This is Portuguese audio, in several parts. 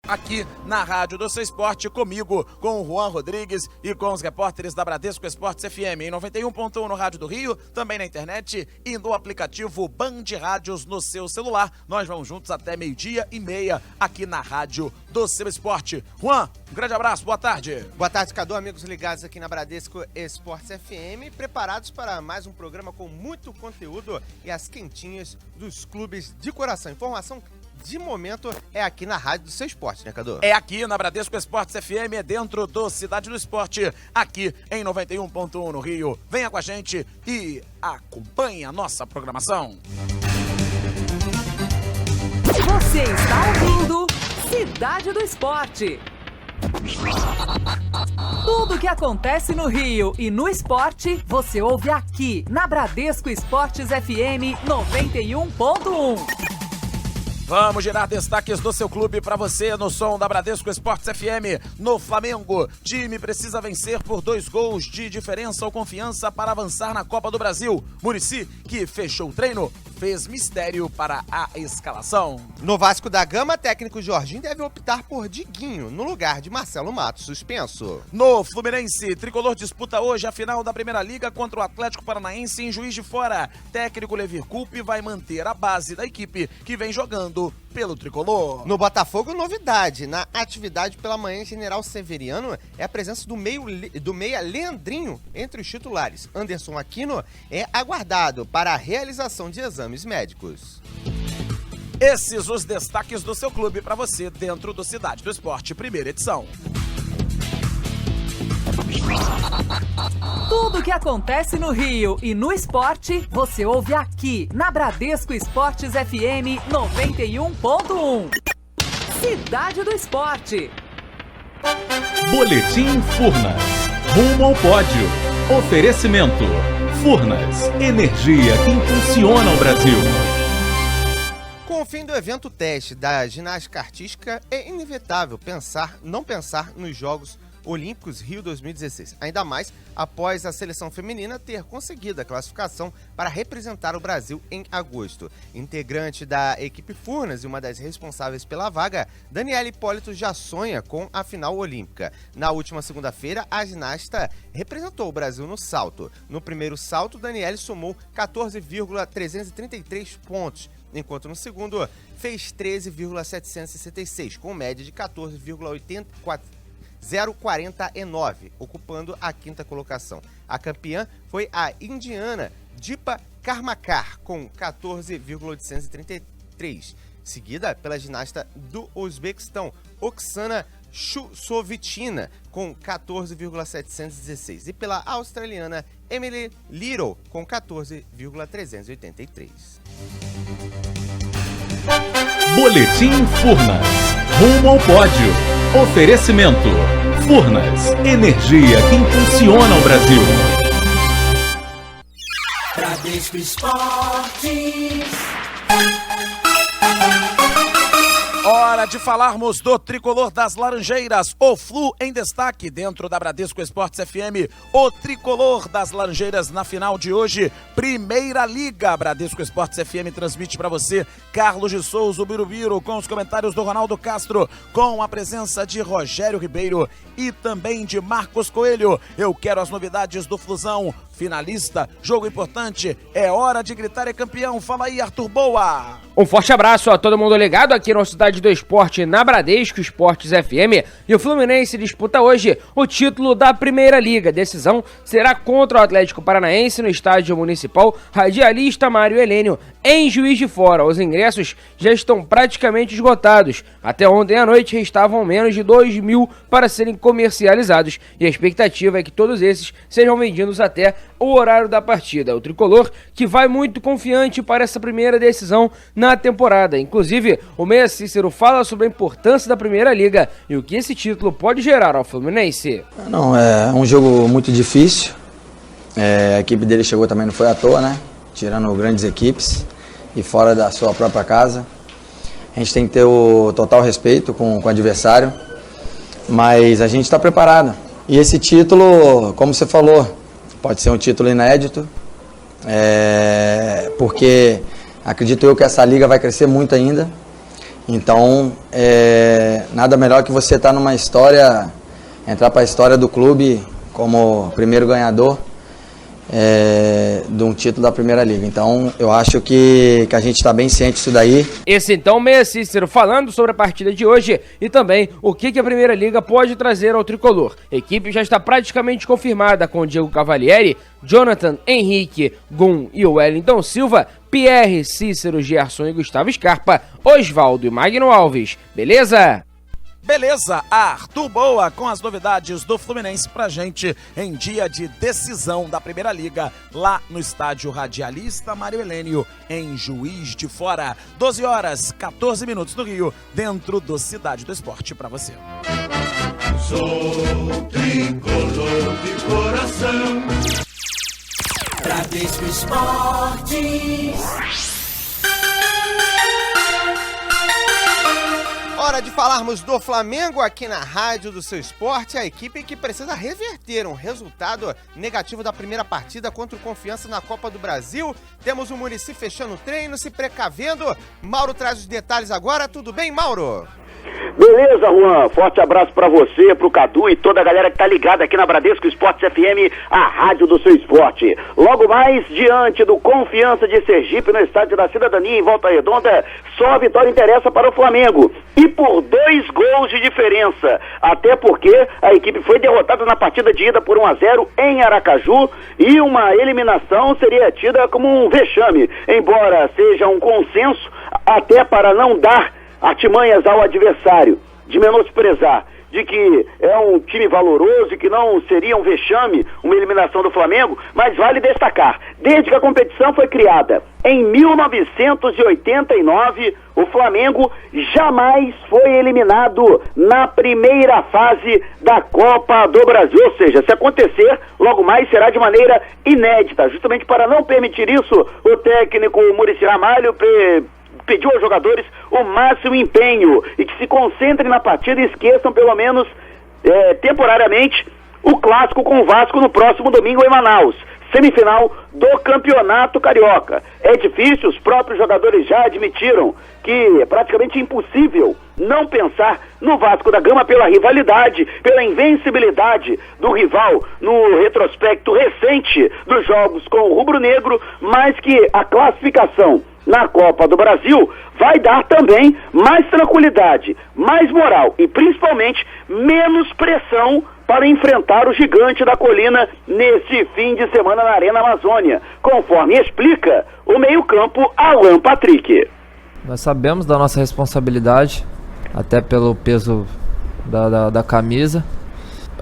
Aqui na Rádio do Seu Esporte, comigo, com o Juan Rodrigues e com os repórteres da Bradesco Esportes FM em 91.1 no Rádio do Rio, também na internet e no aplicativo Band Rádios no seu celular. Nós vamos juntos até 12:30 aqui na Rádio do Seu Esporte. Juan, um grande abraço, boa tarde. Boa tarde, Cadu, amigos ligados aqui na Bradesco Esportes FM, preparados para mais um programa com muito conteúdo e as quentinhas dos clubes de coração. Informação de momento é aqui na Rádio do Seu Esporte, né, Cadu? É aqui na Bradesco Esportes FM, é dentro do Cidade do Esporte, aqui em 91.1 no Rio. Venha com a gente e acompanhe a nossa programação. Você está ouvindo Cidade do Esporte. Tudo o que acontece no Rio e no esporte, você ouve aqui na Bradesco Esportes FM 91.1. Vamos girar destaques do seu clube para você no som da Bradesco Esportes FM. No Flamengo, time precisa vencer por 2 gols de diferença ou confiança para avançar na Copa do Brasil. Muricy, que fechou o treino, fez mistério para a escalação. No Vasco da Gama, técnico Jorginho deve optar por Diguinho, no lugar de Marcelo Matos, suspenso. No Fluminense, Tricolor disputa hoje a final da Primeira Liga contra o Atlético Paranaense em Juiz de Fora. Técnico Levir Coupe vai manter a base da equipe que vem jogando pelo Tricolor. No Botafogo, novidade. Na atividade pela manhã, General Severiano é a presença do meia Leandrinho entre os titulares. Anderson Aquino é aguardado para a realização de exames médicos. Esses os destaques do seu clube para você dentro do Cidade do Esporte, primeira edição. Tudo o que acontece no Rio e no esporte, você ouve aqui na Bradesco Esportes FM 91.1. Cidade do Esporte. Boletim Furnas. Rumo ao pódio. Oferecimento. Furnas. Energia que impulsiona o Brasil. Com o fim do evento teste da ginástica artística, é inevitável não pensar nos Jogos Olímpicos Rio 2016, ainda mais após a seleção feminina ter conseguido a classificação para representar o Brasil em agosto. Integrante da equipe Furnas e uma das responsáveis pela vaga, Daniela Hipólito já sonha com a final olímpica. Na última segunda-feira, a ginasta representou o Brasil no salto. No primeiro salto, Daniela somou 14,333 pontos, enquanto no segundo fez 13,766, com média de 0,49, ocupando a quinta colocação. A campeã foi a indiana Deepa Karmakar, com 14,833, seguida pela ginasta do Uzbequistão, Oksana Chusovitina, com 14,716, e pela australiana Emily Little, com 14,383. Boletim Furnas. Rumo ao pódio. Oferecimento. Furnas. Energia que impulsiona o Brasil. Bradesco Esportes. Hora de falarmos do Tricolor das Laranjeiras, o Flu em destaque dentro da Bradesco Esportes FM, o Tricolor das Laranjeiras na final de hoje, Primeira Liga. Bradesco Esportes FM transmite para você Carlos de Souza, o Birubiru, com os comentários do Ronaldo Castro, com a presença de Rogério Ribeiro e também de Marcos Coelho. Eu quero as novidades do Flusão, finalista, jogo importante, é hora de gritar é campeão. Fala aí, Arthur Boa. Um forte abraço a todo mundo ligado aqui no Cidade do Esporte na Bradesco Esportes FM. E o Fluminense disputa hoje o título da Primeira Liga. Decisão será contra o Atlético Paranaense no estádio municipal Radialista Mário Helênio, em Juiz de Fora. Os ingressos já estão praticamente esgotados. Até ontem à noite restavam menos de 2.000 para serem comercializados. E a expectativa é que todos esses sejam vendidos até o horário da partida. O Tricolor, que vai muito confiante para essa primeira decisão na temporada. Inclusive, o meia Cícero fala sobre a importância da Primeira Liga e o que esse título pode gerar ao Fluminense. Não, é um jogo muito difícil. A equipe dele chegou também, não foi à toa, né? Tirando grandes equipes e fora da sua própria casa. A gente tem que ter o total respeito com o adversário, mas a gente está preparado. E esse título, como você falou, pode ser um título inédito, porque acredito eu que essa liga vai crescer muito ainda Então, nada melhor que você estar numa história, entrar para a história do clube como primeiro ganhador de um título da Primeira Liga. Então, eu acho que a gente está bem ciente disso daí. Esse então, Meia Cícero, falando sobre a partida de hoje e também o que a Primeira Liga pode trazer ao tricolor. A equipe já está praticamente confirmada com Diego Cavalieri, Jonathan, Henrique, Gum e Wellington Silva, Pierre, Cícero, Gerson e Gustavo Scarpa, Osvaldo e Magno Alves. Beleza? Beleza, Arthur Boa com as novidades do Fluminense pra gente em dia de decisão da Primeira Liga lá no estádio Radialista Mário Helênio, em Juiz de Fora. 12 horas, 14 minutos no Rio, dentro do Cidade do Esporte pra você. Sou tricolor de coração. Bradesco Esportes. Hora de falarmos do Flamengo aqui na Rádio do Seu Esporte, a equipe que precisa reverter um resultado negativo da primeira partida contra o Confiança na Copa do Brasil. Temos o Muricy fechando o treino, se precavendo. Mauro traz os detalhes agora. Tudo bem, Mauro? Beleza, Juan. Forte abraço pra você, pro Cadu e toda a galera que tá ligada aqui na Bradesco Esportes FM, a rádio do seu esporte. Logo mais, diante do Confiança de Sergipe, no Estádio da Cidadania, em Volta Redonda, só a vitória interessa para o Flamengo. E por 2 gols de diferença. Até porque a equipe foi derrotada na partida de ida por 1-0 em Aracaju e uma eliminação seria tida como um vexame, embora seja um consenso até para não dar artimanhas ao adversário, de menosprezar, de que é um time valoroso e que não seria um vexame, uma eliminação do Flamengo, mas vale destacar, desde que a competição foi criada em 1989, o Flamengo jamais foi eliminado na primeira fase da Copa do Brasil, ou seja, se acontecer, logo mais será de maneira inédita, justamente para não permitir isso, o técnico Muricy Ramalho pediu aos jogadores o máximo empenho e que se concentrem na partida e esqueçam pelo menos temporariamente o clássico com o Vasco no próximo domingo em Manaus, semifinal do Campeonato Carioca. É difícil, os próprios jogadores já admitiram que é praticamente impossível não pensar no Vasco da Gama pela rivalidade, pela invencibilidade do rival no retrospecto recente dos jogos com o rubro-negro, mas que a classificação na Copa do Brasil vai dar também mais tranquilidade, mais moral e principalmente menos pressão para enfrentar o gigante da colina nesse fim de semana na Arena Amazônia, conforme explica o meio-campo Alan Patrick. Nós sabemos da nossa responsabilidade, até pelo peso da camisa.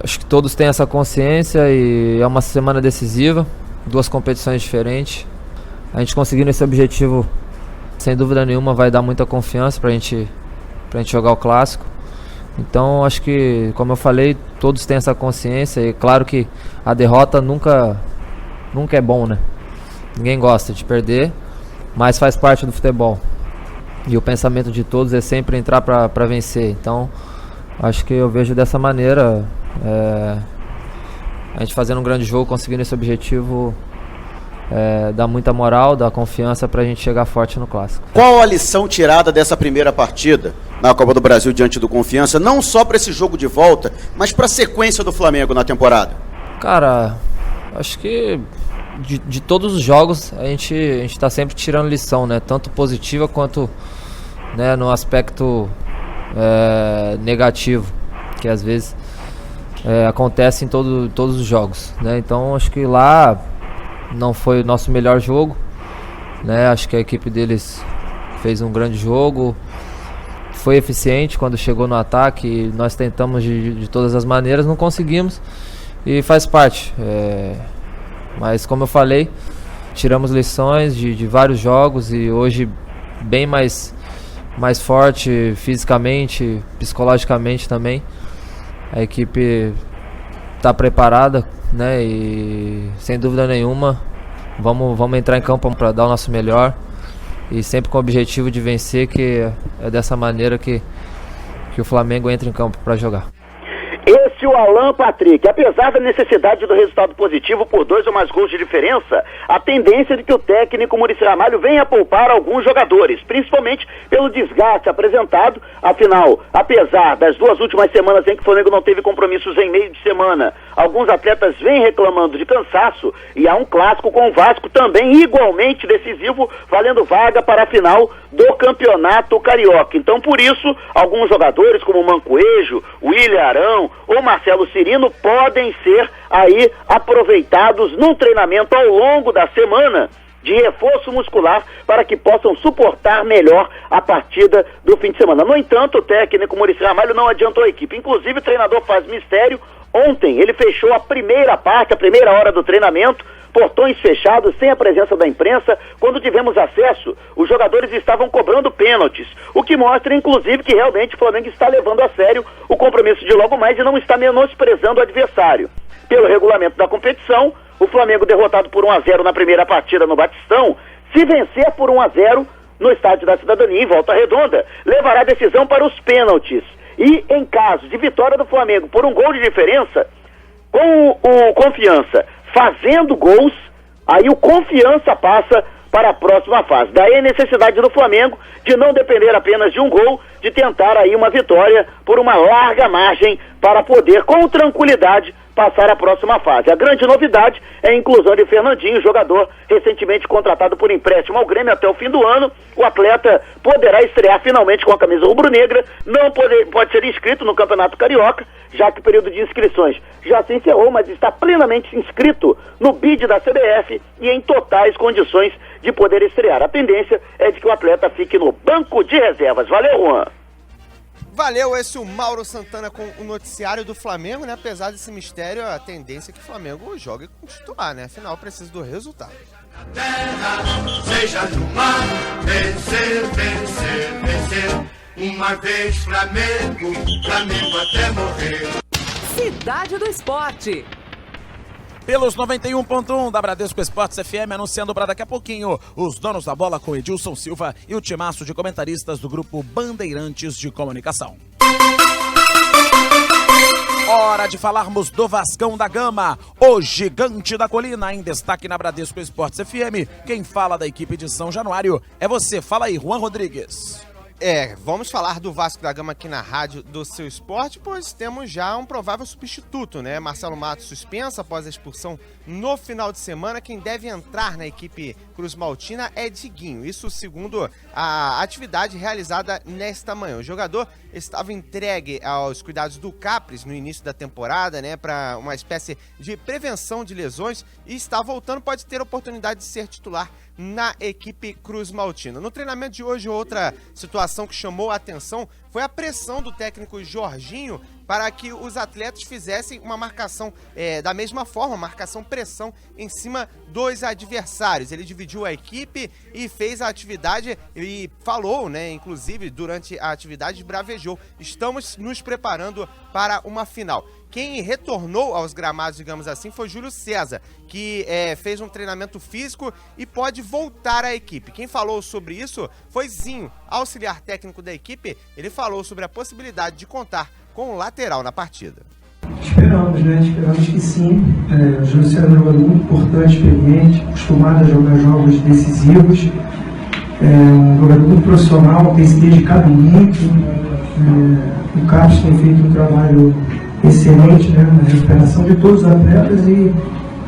Acho que todos têm essa consciência e é uma semana decisiva, 2 competições diferentes. A gente conseguindo esse objetivo, sem dúvida nenhuma, vai dar muita confiança pra gente jogar o clássico. Então, acho que, como eu falei, todos têm essa consciência e claro que a derrota nunca é bom, né? Ninguém gosta de perder, mas faz parte do futebol. E o pensamento de todos é sempre entrar pra vencer. Então, acho que eu vejo dessa maneira, a gente fazendo um grande jogo, conseguindo esse objetivo, dá muita moral, dá confiança pra gente chegar forte no clássico. Qual a lição tirada dessa primeira partida na Copa do Brasil diante do Confiança, não só para esse jogo de volta, mas para a sequência do Flamengo na temporada? Cara, acho que de todos os jogos a gente tá sempre tirando lição, né? Tanto positiva quanto, né, no aspecto negativo, que às vezes acontece em todos os jogos, né? Então acho que lá não foi o nosso melhor jogo, né? Acho que a equipe deles fez um grande jogo, foi eficiente quando chegou no ataque, nós tentamos de todas as maneiras, não conseguimos e faz parte. Mas como eu falei, tiramos lições de vários jogos e hoje bem mais forte fisicamente, psicologicamente também. A equipe está preparada, né? E sem dúvida nenhuma vamos entrar em campo para dar o nosso melhor e sempre com o objetivo de vencer, que é dessa maneira que o Flamengo entra em campo para jogar. Esse disse o Alan Patrick. Apesar da necessidade do resultado positivo por 2 ou mais gols de diferença, a tendência de que o técnico Muricy Ramalho venha poupar alguns jogadores, principalmente pelo desgaste apresentado. Afinal, apesar das 2 últimas semanas em que o Flamengo não teve compromissos em meio de semana, alguns atletas vêm reclamando de cansaço, e há um clássico com o Vasco também igualmente decisivo, valendo vaga para a final do Campeonato Carioca. Então, por isso, alguns jogadores como o Mancoejo, o William Arão ou Marcelo Cirino podem ser aí aproveitados num treinamento ao longo da semana de reforço muscular para que possam suportar melhor a partida do fim de semana. No entanto, o técnico Muricy Ramalho não adiantou a equipe. Inclusive, o treinador faz mistério. Ontem ele fechou a primeira parte, a primeira hora do treinamento, portões fechados, sem a presença da imprensa. Quando tivemos acesso, os jogadores estavam cobrando pênaltis, o que mostra, inclusive, que realmente o Flamengo está levando a sério o compromisso de logo mais e não está menosprezando o adversário. Pelo regulamento da competição, o Flamengo, derrotado por 1-0 na primeira partida no Batistão, se vencer por 1-0 no Estádio da Cidadania, em Volta Redonda, levará a decisão para os pênaltis. E, em caso de vitória do Flamengo por 1 gol de diferença, com o Confiança fazendo gols, aí o Confiança passa para a próxima fase. Daí a necessidade do Flamengo de não depender apenas de 1 gol, de tentar aí uma vitória por uma larga margem para poder, com tranquilidade, passar a próxima fase. A grande novidade é a inclusão de Fernandinho, jogador recentemente contratado por empréstimo ao Grêmio até o fim do ano. O atleta poderá estrear finalmente com a camisa rubro-negra, não pode ser inscrito no Campeonato Carioca, já que o período de inscrições já se encerrou, mas está plenamente inscrito no BID da CBF e em totais condições de poder estrear. A tendência é de que o atleta fique no banco de reservas. Valeu, Juan! Valeu, esse é o Mauro Santana com o noticiário do Flamengo, né? Apesar desse mistério, a tendência é que o Flamengo jogue com titular, né? Afinal, precisa do resultado. Seja no mar, vencer, vencer, vencer. Uma vez Flamengo, Flamengo até morrer. Cidade do Esporte. Pelos 91.1 da Bradesco Esportes FM, anunciando para daqui a pouquinho os donos da bola com Edilson Silva e o timaço de comentaristas do grupo Bandeirantes de Comunicação. Hora de falarmos do Vascão da Gama, o gigante da colina, em destaque na Bradesco Esportes FM. Quem fala da equipe de São Januário é você. Fala aí, Juan Rodrigues. Vamos falar do Vasco da Gama aqui na rádio do Seu Esporte, pois temos já um provável substituto, né? Marcelo Matos suspenso após a expulsão no final de semana. Quem deve entrar na equipe Cruz Maltina é Diguinho, isso segundo a atividade realizada nesta manhã. O jogador estava entregue aos cuidados do Capres no início da temporada, né? Para uma espécie de prevenção de lesões e está voltando, pode ter a oportunidade de ser titular na equipe Cruz Maltina. No treinamento de hoje, outra situação que chamou a atenção foi a pressão do técnico Jorginho para que os atletas fizessem uma marcação da mesma forma, marcação-pressão em cima dos adversários. Ele dividiu a equipe e fez a atividade e falou, né, inclusive durante a atividade, bravejou: estamos nos preparando para uma final. Quem retornou aos gramados, digamos assim, foi Júlio César, que fez um treinamento físico e pode voltar à equipe. Quem falou sobre isso foi Zinho, auxiliar técnico da equipe. Ele falou sobre a possibilidade de contar com o lateral na partida. Esperamos, né? Esperamos que sim. O Júlio César é um jogador muito importante, experiente, acostumado a jogar jogos decisivos. Um jogador muito profissional, tem se dedicado muito. O Carlos tem feito um trabalho excelente, né, na recuperação de todos os atletas e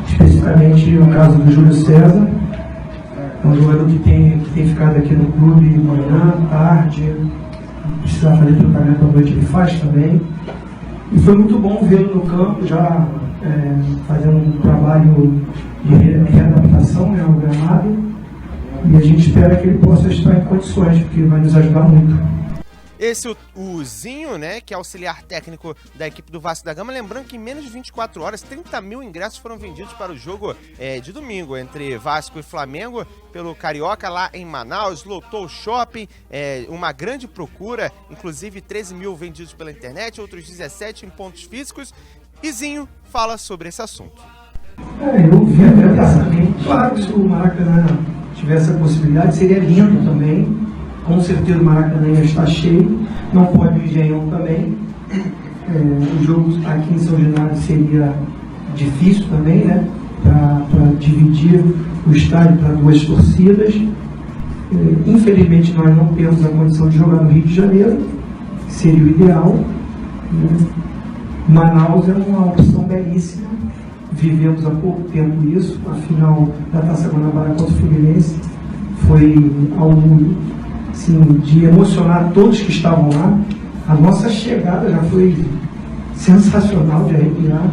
especificamente no caso do Júlio César. É um jogador que tem ficado aqui no clube manhã, tarde, precisar fazer tratamento à noite, ele faz também. E foi muito bom vê-lo no campo, já fazendo um trabalho de readaptação, né, ao gramado. E a gente espera que ele possa estar em condições, porque vai nos ajudar muito. Esse o Zinho, né, que é auxiliar técnico da equipe do Vasco da Gama. Lembrando que em menos de 24 horas, 30 mil ingressos foram vendidos para o jogo de domingo entre Vasco e Flamengo pelo Carioca lá em Manaus. Lotou o shopping, uma grande procura, inclusive 13 mil vendidos pela internet, outros 17 em pontos físicos. E Zinho fala sobre esse assunto. Eu vi até passar. Claro que se o Maracanã tivesse a possibilidade, seria lindo também. Com certeza o Maracanã já está cheio, não pode o Engenhão também. O jogo aqui em São Januário seria difícil também, né? Para dividir o estádio para 2 torcidas. Infelizmente nós não temos a condição de jogar no Rio de Janeiro, que seria o ideal. Manaus é uma opção belíssima. Vivemos há pouco tempo isso. A final da Taça Guanabara contra o Fluminense foi algo assim, de emocionar todos que estavam lá. A nossa chegada já foi sensacional, de arrepiar.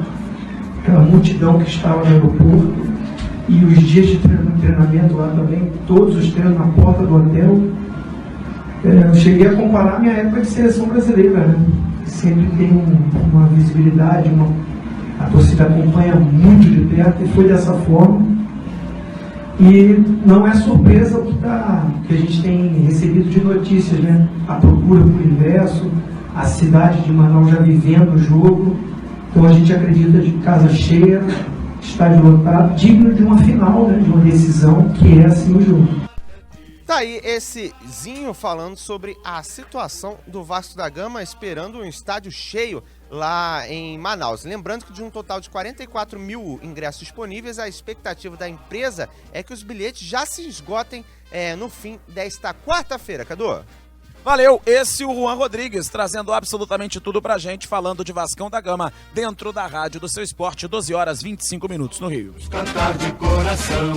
Aquela multidão que estava no aeroporto. E os dias de treinamento lá também, todos os treinos na porta do hotel. Eu cheguei a comparar a minha época de seleção brasileira, né? Sempre tem uma visibilidade, a torcida acompanha muito de perto, e foi dessa forma. E não é surpresa o que a gente tem recebido de notícias, né? A procura por ingresso, a cidade de Manaus já vivendo o jogo. Então a gente acredita de casa cheia, estádio lotado, digno de uma final, né? De uma decisão, que é assim o jogo. Tá aí esse Zinho falando sobre a situação do Vasco da Gama, esperando um estádio cheio lá em Manaus. Lembrando que de um total de 44 mil ingressos disponíveis, a expectativa da empresa é que os bilhetes já se esgotem no fim desta quarta-feira. Cadu? Valeu, esse é o Juan Rodrigues, trazendo absolutamente tudo pra gente, falando de Vascão da Gama, dentro da rádio do seu esporte, 12 horas 25 minutos no Rio. Cantar de coração,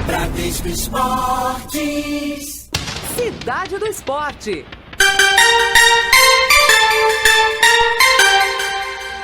Bradesco Esportes. Cidade do Esporte.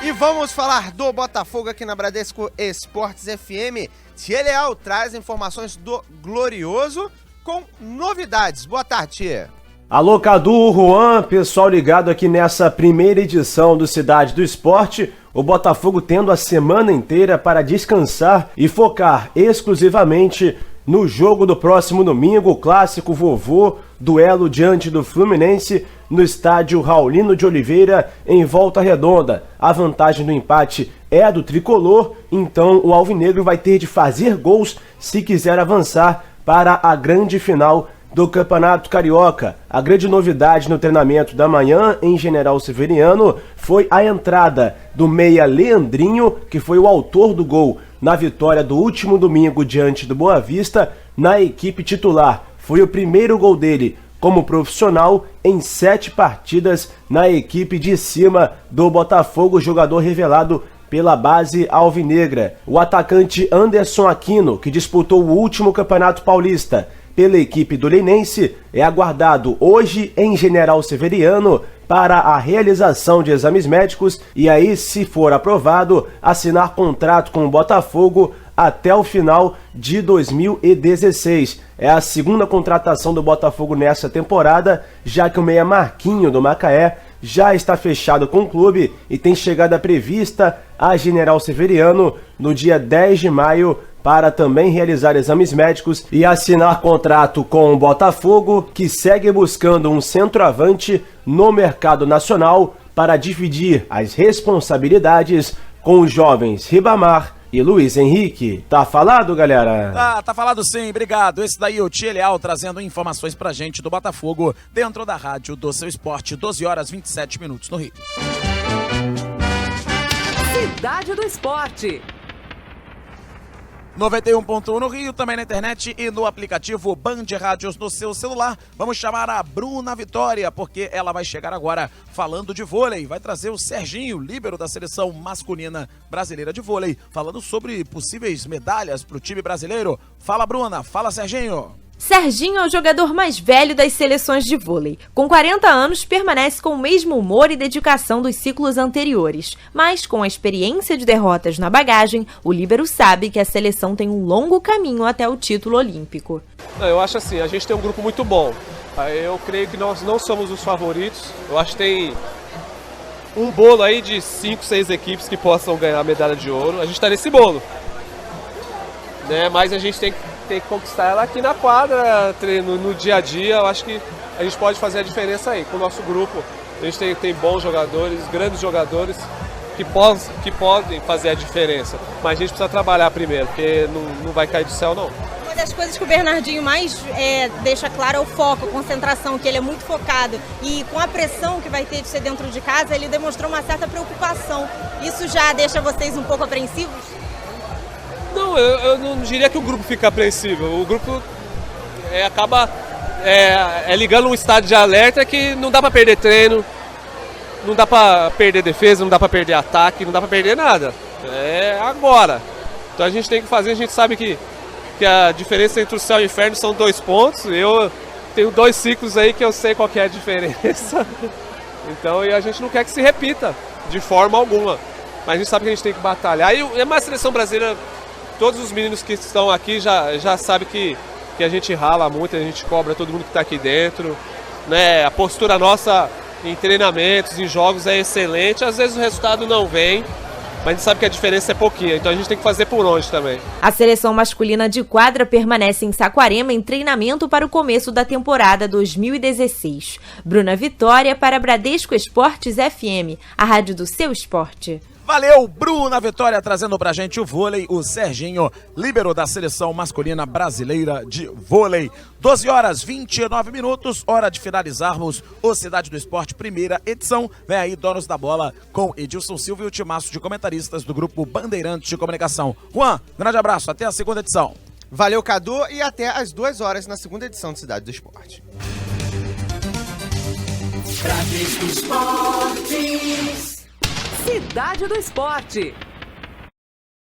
E vamos falar do Botafogo aqui na Bradesco Esportes FM. Tia Leal traz informações do Glorioso com novidades. Boa tarde, Tia. Alô, Cadu, Juan, pessoal ligado aqui nessa primeira edição do Cidade do Esporte. O Botafogo tendo a semana inteira para descansar e focar exclusivamente no jogo do próximo domingo, o clássico vovô, duelo diante do Fluminense no estádio Raulino de Oliveira, em Volta Redonda. A vantagem do empate é a do tricolor, então o alvinegro vai ter de fazer gols se quiser avançar para a grande final do Campeonato Carioca. A grande novidade no treinamento da manhã em General Severiano foi a entrada do meia Leandrinho, que foi o autor do gol na vitória do último domingo diante do Boa Vista, na equipe titular. Foi o primeiro gol dele como profissional em 7 partidas na equipe de cima do Botafogo, jogador revelado pela base alvinegra. O atacante Anderson Aquino, que disputou o último Campeonato Paulista pela equipe do Linense, é aguardado hoje em General Severiano para a realização de exames médicos e aí, se for aprovado, assinar contrato com o Botafogo até o final de 2016. É a segunda contratação do Botafogo nessa temporada, já que o meia Marquinho do Macaé já está fechado com o clube e tem chegada prevista a General Severiano no dia 10 de maio para também realizar exames médicos e assinar contrato com o Botafogo, que segue buscando um centroavante no mercado nacional para dividir as responsabilidades com os jovens Ribamar e Luiz Henrique. Tá falado, galera? Tá falado sim, obrigado. Esse daí é o Tia Leal trazendo informações pra gente do Botafogo dentro da rádio do seu esporte, 12 horas 27 minutos no Rio. Cidade do Esporte. 91.1 no Rio, também na internet e no aplicativo Band Rádios no seu celular. Vamos chamar a Bruna Vitória, porque ela vai chegar agora falando de vôlei. Vai trazer o Serginho, líbero da seleção masculina brasileira de vôlei, falando sobre possíveis medalhas para o time brasileiro. Fala, Bruna. Fala, Serginho. Serginho é o jogador mais velho das seleções de vôlei. Com 40 anos, permanece com o mesmo humor e dedicação dos ciclos anteriores. Mas, com a experiência de derrotas na bagagem, o líbero sabe que a seleção tem um longo caminho até o título olímpico. Eu acho assim, a gente tem um grupo muito bom. Eu creio que nós não somos os favoritos. Eu acho que tem um bolo aí de 5, 6 equipes que possam ganhar a medalha de ouro. A gente está nesse bolo, né? Mas a gente tem que conquistar ela aqui na quadra, no dia a dia. Eu acho que a gente pode fazer a diferença aí. Com o nosso grupo, a gente tem bons jogadores, grandes jogadores que podem fazer a diferença. Mas a gente precisa trabalhar primeiro, porque não vai cair do céu, não. Uma das coisas que o Bernardinho mais deixa claro é o foco, a concentração, que ele é muito focado. E com a pressão que vai ter de ser dentro de casa, ele demonstrou uma certa preocupação. Isso já deixa vocês um pouco apreensivos? Não, eu não diria que o grupo fica apreensivo. O grupo acaba ligando um estado de alerta que não dá para perder treino, não dá para perder defesa, não dá para perder ataque, não dá para perder nada. É agora. Então a gente tem que fazer, a gente sabe que a diferença entre o céu e o inferno são 2 pontos. Eu tenho 2 ciclos aí que eu sei qual que é a diferença. Então a gente não quer que se repita de forma alguma. Mas a gente sabe que a gente tem que batalhar. E é uma seleção brasileira, todos os meninos que estão aqui já sabem que a gente rala muito, a gente cobra todo mundo que está aqui dentro. Né? A postura nossa em treinamentos, em jogos é excelente. Às vezes o resultado não vem, mas a gente sabe que a diferença é pouquinha, então a gente tem que fazer por onde também. A seleção masculina de quadra permanece em Saquarema em treinamento para o começo da temporada 2016. Bruna Vitória para Bradesco Esportes FM, a rádio do seu esporte. Valeu, Bruna Vitória, trazendo pra gente o vôlei. O Serginho, líbero da seleção masculina brasileira de vôlei. 12h29, hora de finalizarmos o Cidade do Esporte, primeira edição. Vem aí, Donos da Bola, com Edilson Silva e o timaço de comentaristas do grupo Bandeirantes de Comunicação. Juan, grande abraço, até a segunda edição. Valeu, Cadu, e até às 2h na segunda edição do Cidade do Esporte. Bradesco Esportes. Cidade do Esporte.